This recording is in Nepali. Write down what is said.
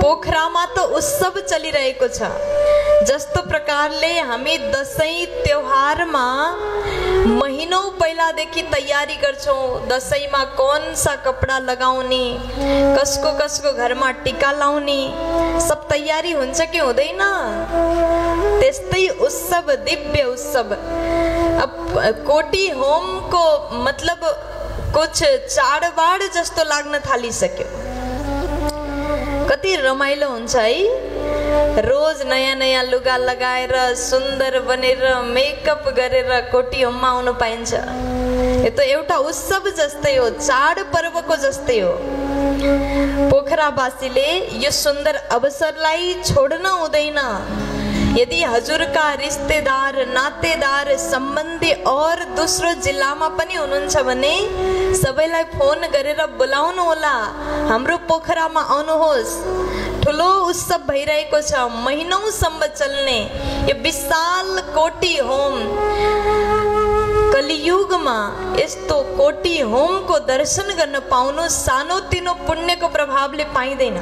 पोखरामा त उत्सव चलिरहेको छ। जस्तो प्रकारले हामी दशैं त्योहारमा महिनौं पहिलादेखि तयारी गर्छौं। दशैंमा कौन सा कपडा लगाउने, कसको कसको घरमा टीका लाउने, सब तयारी हुन्छ कि हुँदैन? त्यस्तै उत्सव, दिव्य उत्सव। अब कोटी होम को मतलब कुछ चाडबाड जस्तो लाग्न थालिसक्यो। कति रमाइलो हुन्छ है। रोज नयाँ नयाँ लुगा लगाएर सुन्दर बनेर मेकअप गरेर कोटी होममा आउनु पाइन्छ। यो त एउटा उत्सव जस्तै हो, चाड पर्वको जस्तै हो। पोखरावासीले यो सुन्दर अवसरलाई छोड्न हुँदैन। यदि हजुरका रिश्तेदार, नातेदार, सम्बन्धी और दोस्रो जिल्लामा पनि हुनुहुन्छ भने सबैलाई फोन गरेर बोलाउनु होला, हाम्रो पोखरामा आउनुहोस्। ठुलो उत्सव भइरहेको छ, महिनौसम्म चल्ने यो विशाल कोटी होम। कलियुगमा यस्तो कोटी होमको दर्शन गर्न पाउनु सानोतिनो पुण्यको प्रभावले पाइँदैन।